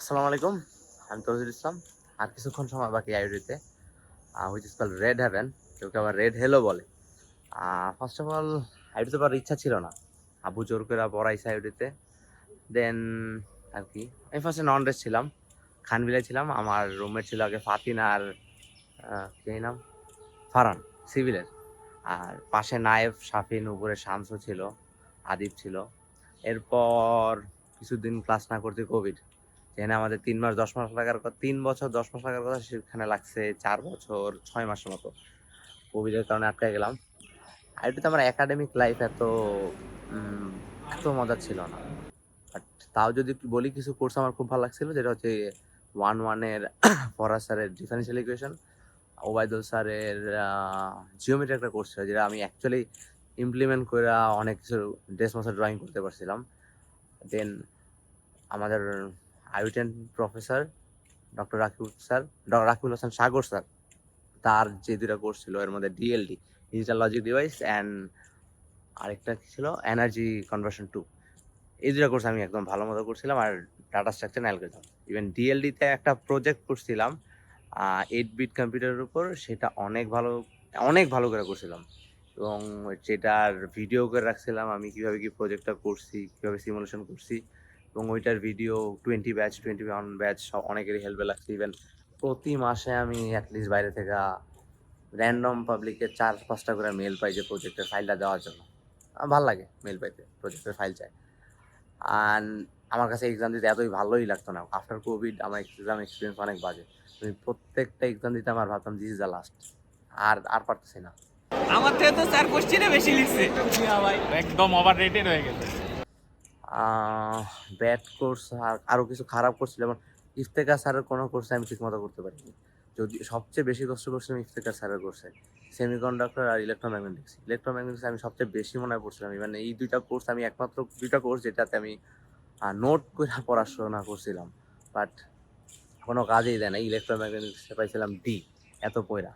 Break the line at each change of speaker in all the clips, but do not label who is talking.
আসসালামু আলাইকুম, আমি তৌহিদুল ইসলাম। আর কিছুক্ষণ সময় বাকি আইওডিতে, which is call red heaven, কেউ আবার রেড হেলো বলে। ফার্স্ট অফ অল আইওডিতে পড়ার ইচ্ছা ছিল না, আবু জোর করে পড়াইছে আইওডিতে। দেন আর কি আমি ফার্স্টে নন রেস ছিলাম, খানবিলায় ছিলাম। আমার রুমমেট ছিল আগে ফাতিন আর কি নাম, ফারহান, সিভিলের। আর পাশে নায়েব, শাফিন, উপরে শামসু ছিল, আদিব ছিল। এরপর কিছুদিন ক্লাস না করতে কোভিড, যেখানে আমাদের 3 মাস 10 মাস লাগার কথা, 3 বছর 10 মাস লাগার কথা, সেখানে লাগছে 4 বছর 6 মাসের মতো। কোভিডের কারণে আটকে গেলাম। আর এটা তো আমার একাডেমিক লাইফ এত মজা ছিল না। বাট তাও যদি একটু বলি, কিছু কোর্স আমার খুব ভালো লাগছিল, যেটা হচ্ছে 1-1-এর ফরাজ স্যারের ডিফারেন্সিয়াল ইকুয়েশন, ওবায়দুল স্যারের জিওমেট্রি একটা কোর্স ছিল, যেটা আমি অ্যাকচুয়ালি ইমপ্লিমেন্ট করে অনেক কিছু ড্রেস মাসের ড্রয়িং করতে পারছিলাম। দেন আমাদের আইউটেন প্রফেসর ডক্টর রাকিবুল হাসান সাগর স্যার, তার যে দুটা কোর্স ছিল এর মধ্যে DLD, digital logic device, and আরেকটা কি ছিল, এনার্জি কনভার্সন 2। এই দুটা কোর্স আমি একদম ভালো মতো করছিলাম। আর ডাটা স্ট্রাকচার অ্যালগরিদম, ইভেন ডিএলডিতে একটা প্রজেক্ট করছিলাম 8 বিট কম্পিউটারের উপর, সেটা অনেক ভালো করে করছিলাম। এবং যেটার ভিডিও করে রাখছিলাম আমি, কীভাবে কি প্রজেক্টটা করছি, কীভাবে সিমুলেশন করছি। এবং ওইটার ভিডিও 21 ব্যাচ সব অনেকেরই হেল্পে লাগছে। ইভেন প্রতি মাসে আমি অ্যাটলিস্ট বাইরে থেকে র্যান্ডম পাবলিকের 4-5টা করে মেল পাই যে প্রজেক্টের ফাইলটা দেওয়ার জন্য। ভাল লাগে মেল পাইতে, প্রজেক্টের ফাইল চাই। আর আমার কাছে এক্সাম দিতে এতই ভালোই লাগতো না। আফটার কোভিড আমার এক্সাম এক্সপিরিয়েন্স অনেক বাজে। আমি প্রত্যেকটা এক্সাম দিতে আমার ভাবতাম দিস ইজ দ্য লাস্ট, আর পারতেছি না।
আমার থেকে তো স্যার কোশ্চেনে বেশি লিখছে ভাই, একদম ওভার রেটেড হয়ে গেছে।
ব্যাড কোর্স আর আরও কিছু খারাপ কোর্স ছিল, যেমন ইফতেখার স্যারের কোনো কোর্সে আমি ঠিকমতো করতে পারিনি। যদি সবচেয়ে বেশি কষ্ট করছিলাম ইফতেখার স্যারের কোর্সে, সেমিকন্ডাক্টর আর ইলেকট্রোম্যাগনেটিক্স আমি সবচেয়ে বেশি মনে হয় পড়ছিলাম। মানে এই দুইটা কোর্স আমি একমাত্র দুইটা কোর্স যেটাতে আমি নোট করে পড়াশোনা করছিলাম, বাট কোনো কাজেই দেয় না। ইলেকট্রোম্যাগনেটিক্সে পাইছিলাম ডি, এত পয়রা।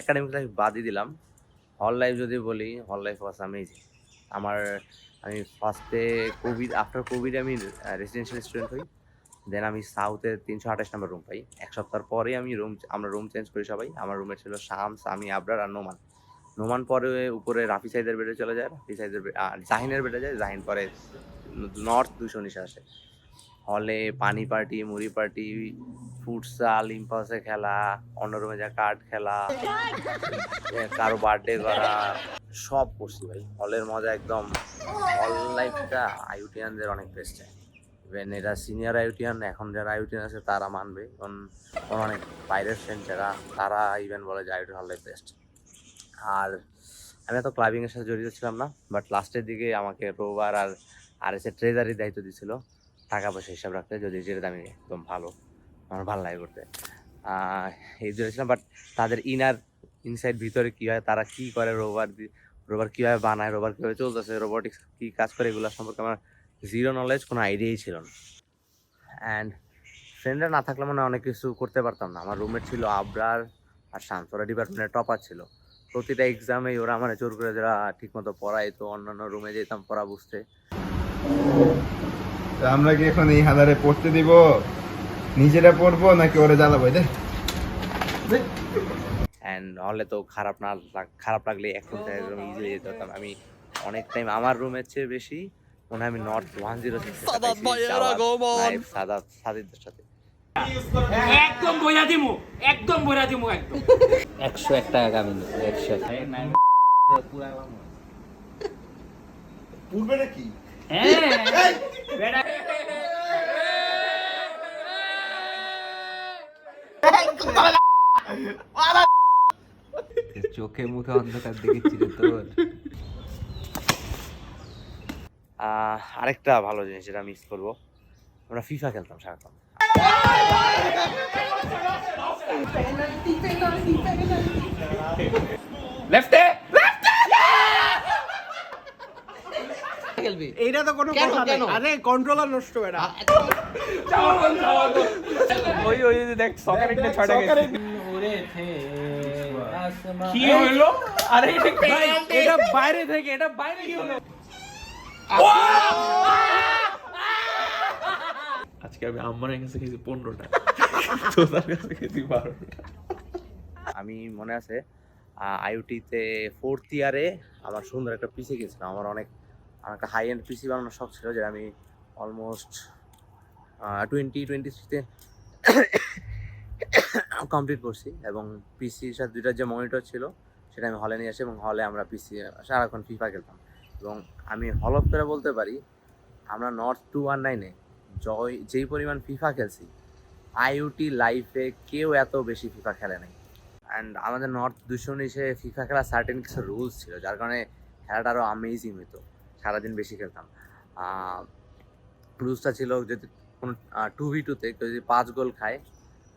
একাডেমিক লাইফ বাদই দিলাম। হল লাইফ যদি বলি, হল লাইফ ওয়াজ অ্যামেজিং। আমি ফার্স্টে আফটার কোভিড আমি রেসিডেন্সিয়াল স্টুডেন্ট হই। দেন আমি সাউথে 328 নম্বর রুম পাই। এক সপ্তাহ পরে আমরা রুম চেঞ্জ করি সবাই। আমার রুমে ছিল শামস, আমি, আবরার আর নোমান পরে উপরে রাফি সাইদের বেডে চলে যায়, জাহিনের বেডে যায়, জাহিন পরে নর্থ 219 আসে। হলে পানি পার্টি, মুড়ি পার্টি, ফুটসাল, ইম্পালসে খেলা, অন্য রুমে যা কার্ড খেলা, কারো বার্থডে করা, সব করছি ভাই। হলের মজা একদম। হল লাইফটা আইউটিয়ানদের অনেক বেস্ট হয়। ইভেন এরা সিনিয়র আইউটিয়ান, এখন যারা আইউটিয়ান আছে তারা মানবে, কারণ অনেক বাইরের ফ্রেন্ড যারা, তারা ইভেন বলে যে আইউটিয়ান হল লাইফ বেস্ট। আর আমি এত ক্লাবিংয়ের সাথে জড়িত ছিলাম না, বাট লাস্টের দিকে আমাকে রোবার আর এসে ট্রেজারির দায়িত্ব দিছিল, টাকা পয়সা হিসাব রাখতে, যদি যেটা আমি একদম আমার ভালো লাগে করতে। এই জন্য ছিলাম। বাট তাদের ইনসাইড ভিতরে কী হয়, তারা কী করে, রোবার কীভাবে বানায়, রোবার কীভাবে চলতেছে, রোবোটিক্স কী কাজ করে, এগুলো সম্পর্কে আমার জিরো নলেজ, কোনো আইডিয়াই ছিল না। অ্যান্ড ফ্রেন্ডরা না থাকলে মনে অনেক কিছু করতে পারতাম না। আমার রুমমেট ছিল আবরার আর শান্ত, ওরা ডিপার্টমেন্টের টপার ছিল। প্রতিটা এক্সামেই ওরা আমার জোর করে যারা ঠিকমতো পড়াইতো, অন্যান্য রুমে যেতাম পড়া বুঝতে।
আমরা কি এখন এই হাজারে পড়তে দিব, নিজেরা পড়বো নাকি ওরা জ্বালাবো?
অ্যান্ড হলে তো খারাপ লাগলে এখন ইজিলি যেতে হতাম। আমি অনেক টাইম আমার রুমের চেয়ে বেশি মনে হয় আমি নর্থ 106 সাদিদের সাথে।
একদম বইরা দিমু, একদম
101 টাকা কামিন, 101।
পূর্বে নাকি?
চোখে মুখে অন্ধকার দেখেছিল তোর।
আরেকটা ভালো জিনিস যেটা মিস করবো, আমরা ফিফা খেলতাম সারাক্ষণ।
লেফটে
এইটা তো কোনো কথা না। আরে কন্ট্রোলার নষ্ট হয় না।
ওই যে দেখ সকার একটা ছড়া গেছে। কি হলো? আরে
এটা বাইরে থেকে, এটা বাইরে কি হলো?
আজকে আমি আম্মার কাছে খেয়েছি 15টা, তোদের কাছে খেয়েছি 12টা।
আমি মনে আছে আইওটিতে 4th ইয়ারে আমার সুন্দর একটা পিসি কিনছিলাম। আমার একটা হাই এন্ড পিসি বানানোর শখ ছিল, যেটা আমি অলমোস্ট 2023-তে কমপ্লিট করছি। এবং পিসির সাথে দুইটা যে মনিটর ছিল সেটা আমি হলে নিয়ে আসি, এবং হলে আমরা পিসি সারাক্ষণ ফিফা খেলতাম। এবং আমি হলফ করে বলতে পারি আমরা নর্থ 219-এ যেই পরিমাণ ফিফা খেলছি, আইওটি লাইফে কেউ এত বেশি ফিফা খেলে নাই। অ্যান্ড আমাদের নর্থ 219-এ ফিফা খেলা সার্টেন কিছু রুলস ছিল, যার কারণে খেলাটা আরও আমেজিং হতো, সারাদিন বেশি খেলতাম। রুলসটা ছিল যদি কোনো 2v2-তে কেউ যদি 5 গোল খায়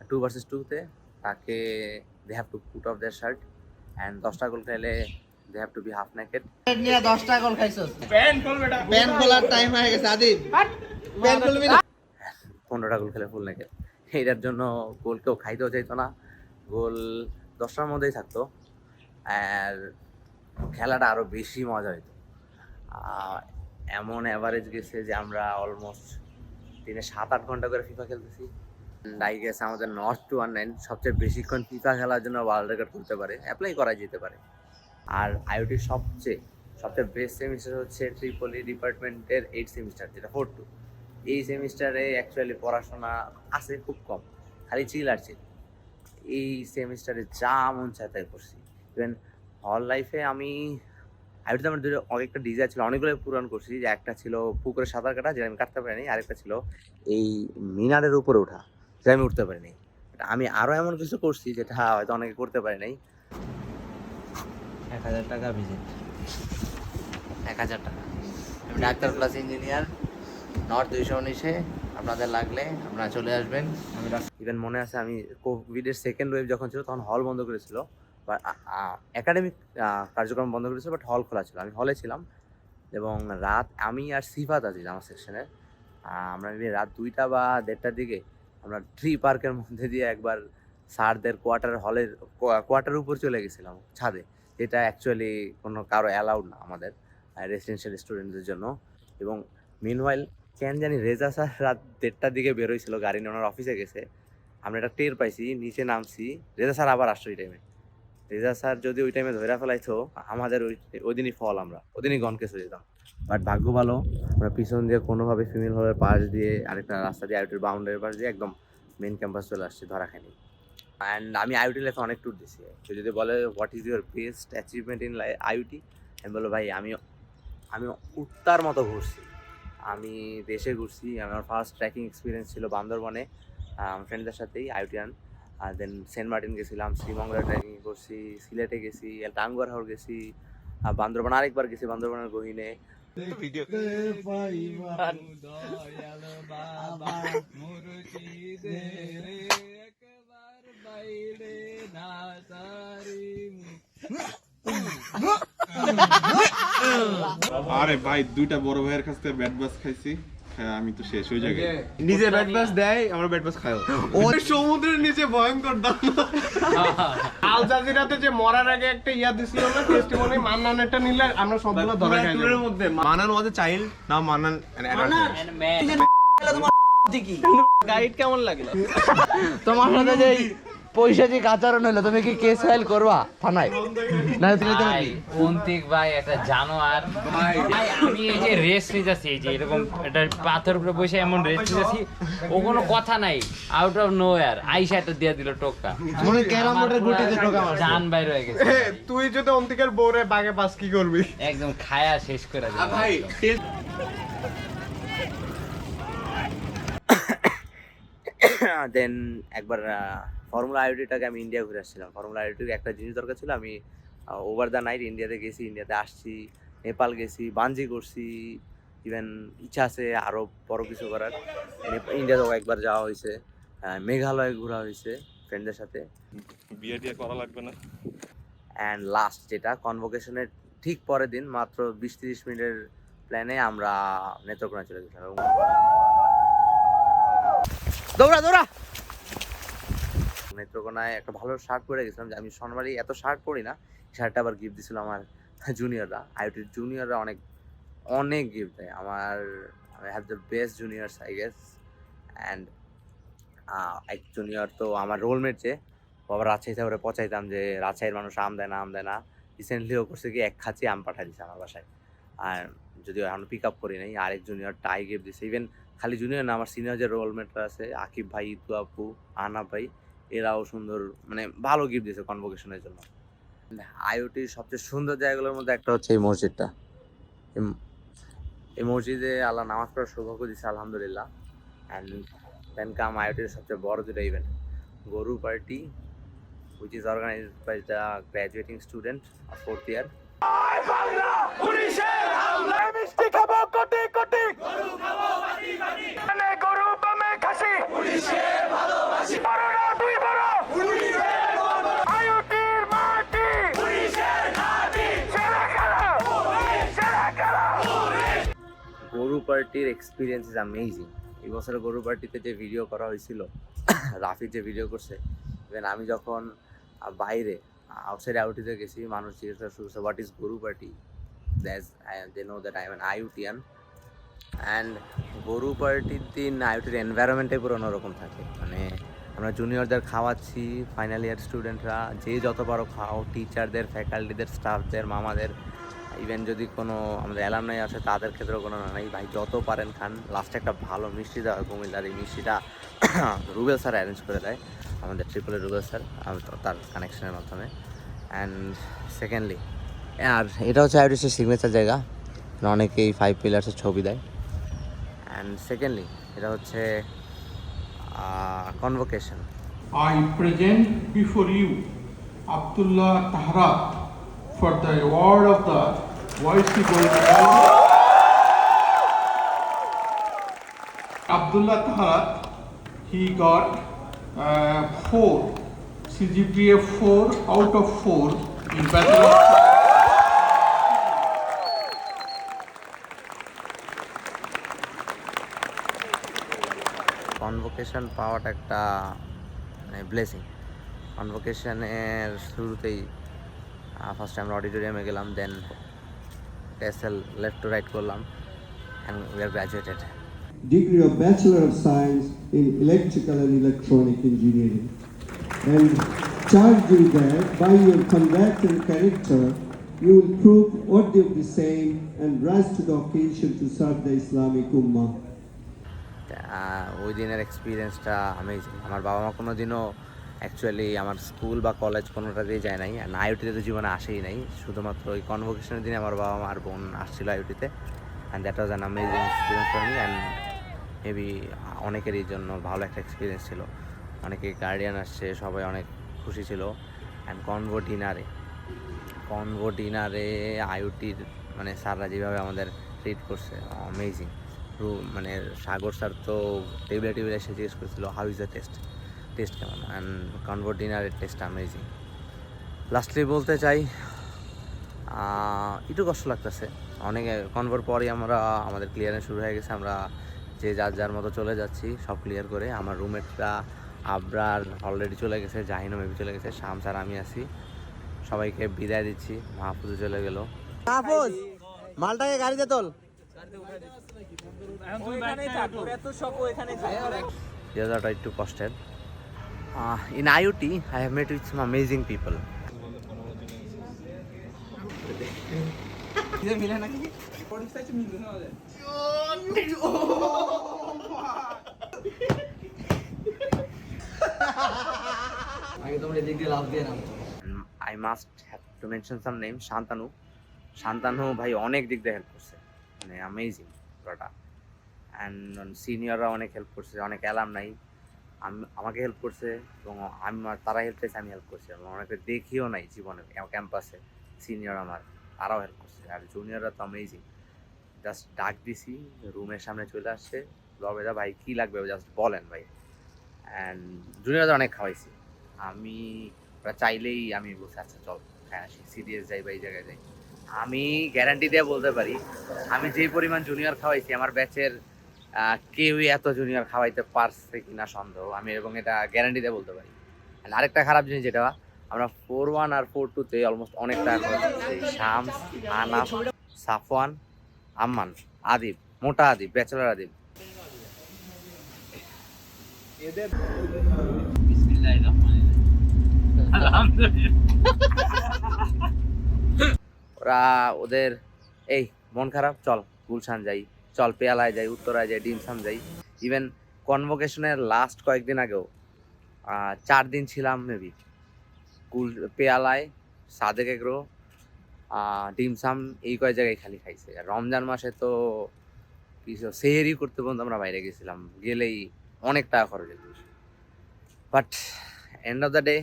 2 vs 2-তে, তাকে they have to put of their shirt, and 10টা গোল খাইলে they have to be half naked.
নিয়ে 10টা গোল খাইছস।
প্যান খোল বেটা,
প্যান খোলার টাইম হয়ে গেছে আদিব। প্যান খুলবি না।
15টা গোল খেলে ফুল নেকেড। এইটার জন্য গোল কেউ খাইতেও চাইতো না, গোল 10টার মধ্যেই থাকতো, আর খেলাটা আরও বেশি মজা হইতো। এমন অ্যাভারেজ গেছে যে আমরা অলমোস্ট দিনে 7-8 ঘন্টা করে ফিফা খেলতেছি। আই গেছে আমাদের নর্থ 219 সবচেয়ে বেশিক্ষণ ফিফা খেলার জন্য ওয়ার্ল্ড রেকর্ড করতে পারে, অ্যাপ্লাই করা যেতে পারে। আর আইওটির সবচেয়ে বেস্ট সেমিস্টার হচ্ছে ট্রিপলি ডিপার্টমেন্টের 8 সেমিস্টার, যেটা 4-2। এই সেমিস্টারে অ্যাকচুয়ালি পড়াশোনা আছে খুব কম, খালি চিল আর চিল। এই সেমিস্টারে যা মন চায় তাই করছি। ইভেন হল লাইফে আমি আইওটিতে আমার অনেকটা ডিজায়ার ছিল, অনেকগুলো পূরণ করছি। যে একটা ছিল পুকুরে সাঁতার কাটা, যেটা আমি কাটতে পারিনি, আরেকটা ছিল এই মিনারের উপরে ওঠা, যেটা আমি উঠতে পারিনি। আমি আরও এমন কিছু করছি যেটা হয়তো অনেকে করতে পারি নাই।
1000 টাকা ভিজিট।
1000 টাকা। আমি ডাক্তার প্লাস ইঞ্জিনিয়ার, নর্থ 219-এ আপনাদের লাগলে আপনারা চলে আসবেন। আমি ইভেন মনে আছে আমি কোভিডের সেকেন্ড ওয়েভ যখন ছিল তখন হল বন্ধ করেছিল, বা একাডেমিক কার্যক্রম বন্ধ করেছিল, বাট হল খোলা ছিল। আমি হলে ছিলাম, এবং রাত আমি আর সিফাত আছি আমার সেকশনের, আমরা রাত 2টা বা 1:30টার দিকে আমরা ট্রি পার্কের মধ্যে দিয়ে একবার স্যারদের কোয়ার্টার উপর চলে গেছিলাম, ছাদে, যেটা অ্যাকচুয়ালি কোনো কারো অ্যালাউড না আমাদের রেসিডেন্সিয়াল স্টুডেন্টদের জন্য। এবং মিনওয়াইল কেন জানি রেজা স্যার রাত 1:30টার দিকে বেরোইছিল, গাড়ি নিয়ে ওনার অফিসে গেছে। আমরা এটা টের পাইছি, নিচে নামছি, রেজা স্যার আবার আসছে ওই টাইমে। রেজা স্যার যদি ওই টাইমে ধরে ফেলাইতো আমাদের ওই দিনই ফল, আমরা ওই দিনই গনকেস হয়ে যেতাম। বাট ভাগ্য ভালো, আমরা পিছন দিয়ে কোনোভাবে ফিমেল হলের পাশ দিয়ে আরেকটা রাস্তা দিয়ে আইওটির বাউন্ডারির পাশ দিয়ে একদম মেন ক্যাম্পাস চলে আসছি, ধরা খাইনি। অ্যান্ড আমি আইওটি লাইফে অনেক ট্যুর দিছি। তো যদি বলে what is your best achievement in IoT, আমি বলবো ভাই আমি উত্তার মতো ঘুরছি, আমি দেশে ঘুরছি। আমার ফার্স্ট ট্রেকিং এক্সপিরিয়েন্স ছিল বান্দরবনে, আমার ফ্রেন্ডদের সাথেই আইওটিয়ান। আর দেন সেন্ট মার্টিন গেছিলাম, শ্রীমঙ্গলে ট্রেকিং করছি, সিলেটে গেছি, টাঙ্গুয়ার হাওর গেছি, বান্দরবান আরেকবার গেছি, বান্দরবানের গহীনে।
আরে ভাই, 2টা বড় ভাইয়ের কাছ থেকে ব্যাট বাস খাইছি, হ্যাঁ আমি তো শেষ হয়ে যাবে।
নিজে ব্যাট বাস দেয়, আমরা ব্যাট বাস খাই।
ও সমুদ্রের নিচে ভয়ঙ্কর দাম। আল জাজিরাতে যে মরার আগে একটা ইয়া দিছিল না, টেস্টিমনি, মান্নানেরটা নিলে আমরা সবগুলো ধরে খাই।
টুরের মধ্যে মানান ওয়াজ এ চাইল্ড, নাও মানান
গাইড কেমন লাগলো?
তোমার সাথে যে পৈশাচিক আচরণ হলো, তুমি কি কেস ফাইল করবা থানায়? না তুমি
অন্তিক ভাই একটা জানোয়ার ভাই। আমি এই যে রেস্ট নিতেছি, এই যে এরকম একটা পাথর উপরে বসে এমন রেস্ট নিতেছি, ও কোনো কথা নাই, আউট অফ নোয়ার আইসা একটা দিয়ে দিল টোকা,
মনে ক্যারাম বোর্ডের গুটিতে টোকা মারছে।
জান বাইরে হয়ে গেছে।
তুই যদি অন্তিকের বউরে বাগে পাস কি করবি?
একদম খায়া শেষ করে দিল
ভাই।
দেন একবার ফর্মুলা আইওটিটাকে আমি ইন্ডিয়া ঘুরে আসছিলাম। ফর্মুলা আইওটির একটা জিনিস দরকার ছিল, আমি ওভার দ্য নাইট ইন্ডিয়াতে গেছি, ইন্ডিয়াতে আসছি, নেপাল গেছি, বাঞ্জি করছি। ইভেন ইচ্ছা আছে আরও বড় কিছু করার। ইন্ডিয়াতেও একবার যাওয়া হয়েছে, মেঘালয় ঘোরা হয়েছে ফ্রেন্ডদের সাথে।
বিয়ে টিয়ে করা লাগবে না।
অ্যান্ড লাস্ট যেটা কনভোকেশনের ঠিক পরের দিন, মাত্র 20-30 মিনিটের প্ল্যানে আমরা নেত্রকোনা চলে গেছিলাম। দৌড়া নেত্রকোনায় একটা ভালো শার্ট পরে গেছিলাম, যে আমি শনিবারই এত শার্ট পরি না, শার্টটা আবার গিফট দিয়েছিল আমার জুনিয়ররা। আইওটির জুনিয়ররা অনেক গিফট দেয় আমার। I have the best juniors I guess. And এক জুনিয়র তো আমার রোলমেট যে বাবা রাজশাহী থেকে পচাইতাম যে রাজশাহীর মানুষ আম দেয় না রিসেন্টলিও করছে কি এক খাঁচি আম পাঠাই দিচ্ছে আমার বাসায়, আর যদিও এখন পিক আপ করি নাই। আরেক জুনিয়র টাই গিফট দিচ্ছে, ইভেন খালি জুনিয়র না, আমার সিনিয়র যে রোলমেটরা আছে আকিব ভাই, ইতু আপু, আনাব ভাই, এরাও সুন্দর মানে ভালো গিফট দিয়েছে কনভোকেশনের জন্য। আইওটির সবচেয়ে সুন্দর জায়গাগুলোর মধ্যে একটা হচ্ছে এই মসজিদটা। এই মসজিদে আল্লাহ নামাজ পড়ার সৌভাগ্য দিচ্ছে আলহামদুলিল্লাহ। অ্যান্ড দেন কাম আইওটির সবচেয়ে বড় যেটা ইভেন্ট, গরু party, which is organized by the graduating student of 4th year. গরু পার্টির এক্সপিরিয়েন্স ইজ অ্যামেজিং। এই বছরের গরু পার্টিতে যে ভিডিও করা হয়েছিল, রাফি যে ভিডিও করছে, ইভেন আমি যখন বাইরে আউটসাইড আইওটিতে গেছি, মানুষ জিজ্ঞেস করা শুরু করছে হোয়াট ইজ গরু party, they know that I am an IITian. And গরু পার্টির দিন আইওটির এনভায়রনমেন্টে পুরো অন্যরকম থাকে। মানে আমরা জুনিয়রদের খাওয়াচ্ছি, ফাইনাল ইয়ার স্টুডেন্টরা যে যত পারো খাও, টিচারদের, ফ্যাকাল্টিদের, স্টাফদের, মামাদের, ইভেন যদি কোনো আমাদের অ্যালামনাই আসে তাদের ক্ষেত্রেও কোনো নাই ভাই, যত পারেন খান। লাস্টে একটা ভালো মিষ্টি দেওয়া হয় কুমিল্লার, এই মিষ্টিটা রুবেল স্যার অ্যারেঞ্জ করে দেয়, আমাদের ট্রিপলের রুবেল স্যার, তার কানেকশনের মাধ্যমে। অ্যান্ড সেকেন্ডলি, আর এটা হচ্ছে আইওটিসের সিগনেচার জায়গা, অনেকেই 5 পিলার্সের ছবি দেয়। অ্যান্ড সেকেন্ডলি এটা হচ্ছে convocation.
I present before you Abdullah Tahrat for the award of the YC Gold Medal. Abdullah Tahrat, he got 4 CGPA 4 out of 4 in Bachelor of Science.
Convocation পাওয়াটা একটা ব্লেসিং। কনভোকেশনের শুরুতেই first আমরা অডিটোরিয়ামে গেলাম, দেন SL left to right করলাম, and we are graduated.
Degree of Bachelor of Science in Electrical and Electronic Engineering. And charged you that by your conduct and character, you will prove worthy of the same and rise to the occasion to serve the Islamic Ummah.
ওই দিনের এক্সপিরিয়েন্সটা amazing. আমার বাবা মা কোনো দিনও actually আমার school বা কলেজ কোনোটাতেই যায় নাই, আর আইওটিতে তো জীবনে আসেই নাই, শুধুমাত্র ওই কনভোকেশনের দিনে আমার বাবা মা আর বোন আসছিল আইওটিতে। And that was an amazing experience for me, and maybe অনেকেরই জন্য ভালো একটা এক্সপিরিয়েন্স ছিল। অনেকে গার্ডিয়ান আসছে, সবাই অনেক খুশি ছিল। অ্যান্ড কনভো ডিনারে আইওটির মানে স্যাররা যেভাবে আমাদের ট্রিট করছে, অ্যামেজিং। মানে সাগর স্যার তো টেবিলে এসে জিজ্ঞেস করেছিল হাউ ইজ দ্য টেস্ট কেমন, অ্যান্ড কনভো ডিনারের টেস্ট অ্যামেজিং। লাস্টলি বলতে চাই একটু কষ্ট লাগতেছে, অনেক কনভোর পরই আমাদের ক্লিয়ারেন্স শুরু হয়ে গেছে, আমরা যে যার মতো চলে যাচ্ছি সব ক্লিয়ার করে। আমার রুমমেটরা আবরার অলরেডি চলে গেছে, জাহিনও মেবি চলে গেছে, শাম স্যার আমি আছি, সবাইকে বিদায় দিচ্ছি। মাহফুজও চলে গেল। মাহফুজ মালটাকে গাড়িতে তোল। জায়গাটা একটু কষ্টের। In IoT, I have met with some amazing people. I must have to mention some names. Shantanu ভাই অনেক দিক দিয়ে হেল্প করছে, মানে অ্যামেজিং পুরোটা। অ্যান্ড সিনিয়ররা অনেক হেল্প করছে, অনেক অ্যালামনাই আমাকে হেল্প করছে, এবং তারা হেল্প পেয়েছে, আমি হেল্প করছি, এবং অনেকে দেখিও নাই জীবনে ক্যাম্পাসে সিনিয়র আমার, তারাও হেল্প করছে। আর জুনিয়ররা তো অ্যামেজিং, জাস্ট ডাক দিছি, রুমের সামনে চলে আসছে, লবেদা ভাই কী লাগবে জাস্ট বলেন ভাই। অ্যান্ড জুনিয়ররা অনেক খাওয়াইছি, আমি ওরা চাইলেই আমি বলছি আচ্ছা চল হ্যাঁ আসি, সিরিয়াস যাই বা এই জায়গায় যাই। আমি গ্যারান্টি দিয়ে বলতে পারি, আমি যেই পরিমাণ জুনিয়র খাওয়াইছি আমার ব্যাচের কেউই এত জুনিয়র খাওয়াইতে পারছে কিনা সন্দেহ, আমি এবং এটা গ্যারান্টি দিয়ে বলতে পারি। আরেকটা খারাপ জিনিস যেটা, আমরা 4-1 আর 4-2-তে অলমোস্ট অনেক টাকা খরচ করছি। শামস, আনাফ, সাফওয়ান, আম্মান, আদিব, মোটা আদিব, ব্যাচেলার আদিব,
বিসমিল্লাহির রহমানির রহিম। আলহামদুলিল্লাহ।
ওরা ওদের এই মন খারাপ, চল গুলশান যাই, চল পেয়ালায় যাই, উত্তরায় যাই, ডিমসাম যাই। ইভেন কনভোকেশনের লাস্ট কয়েকদিন আগেও 4 দিন ছিলাম মেবি পেয়ালায়, সাদেক এগ্রো, ডিমসাম, এই কয় জায়গায় খালি খাইছে। আর রমজান মাসে তো কিছু সেহেরি করতে পর্যন্ত আমরা বাইরে গেছিলাম, গেলেই অনেক টাকা খরচ হতো। But end of the day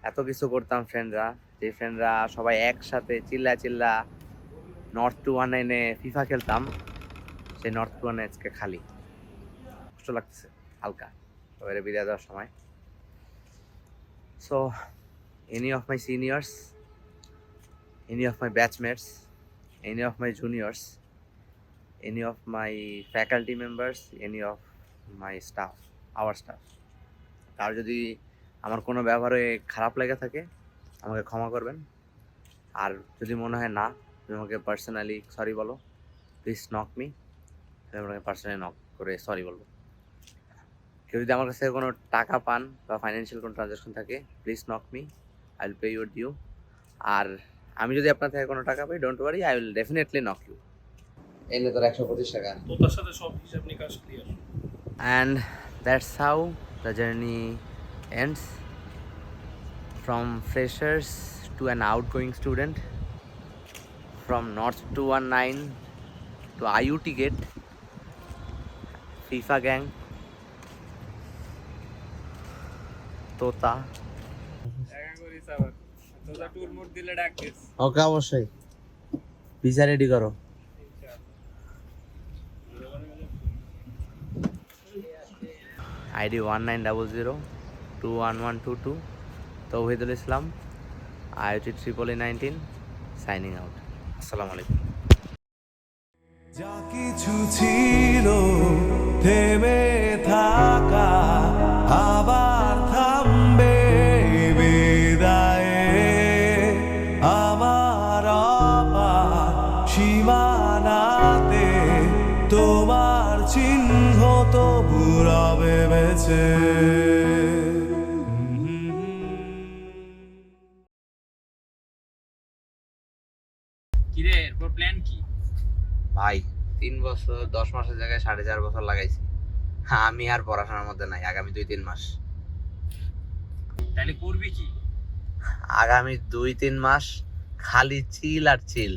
এত কিছু করতাম ফ্রেন্ডরা, যে ফ্রেন্ডরা সবাই একসাথে চিল্লা নর্থ 219-এ ফিফা খেলতাম, সেই নর্থ 219 আজকে খালি। কষ্ট লাগতেছে হালকা সবাই বিদায় দেওয়ার সময়। So any of my seniors, any of my batchmates, any of my juniors, any of my faculty members, any of my staff, our staff, কার যদি আমার কোনো ব্যবহারে খারাপ লেগে থাকে আমাকে ক্ষমা করবেন। আর যদি মনে হয় না তুমি আমাকে পার্সোনালি সরি বলো, প্লিজ নক মি, আমি আপনাকে পার্সোনালি নক করে সরি বলবো। কেউ যদি আমার কাছে কোনো টাকা পান বা ফাইন্যান্সিয়াল কোনো ট্রানজাকশন থাকে, please knock me, I will pay your due. আর আমি যদি আপনার থেকে কোনো টাকা পাই, don't worry, I will definitely knock you. এনে তোর 125 টাকা।
তো তার সাথে সব হিসাব নিকাশ clear.
And that's how the journey ends, from freshers to an outgoing student, from North 219 to IUT Gate, FIFA gang, তোতা। ওকে অবশ্যই ভিসা রেডি করো। ID 1900211122, তৌহিদুল ইসলাম, IUT Tripoli 19, সাইনিং আউট। আসসালামু আলাইকুম।
যা কিছু ছিল থেমে থাকা আবার থামবে বিদায়ে, আমার অপার সীমানাতে তোমার চিহ্ন তো পুরাবে বেঁচে।
কিরে এরপর প্ল্যান কি?
ভাই 3 বছর 10 মাসের জায়গায় 4.5 বছর লাগাইছি। আমি আর পড়াশোনার মধ্যে নাই আগামী 2-3 মাস।
তাহলে করবি কি?
আগামী 2-3 মাস খালি চিল আর চিল।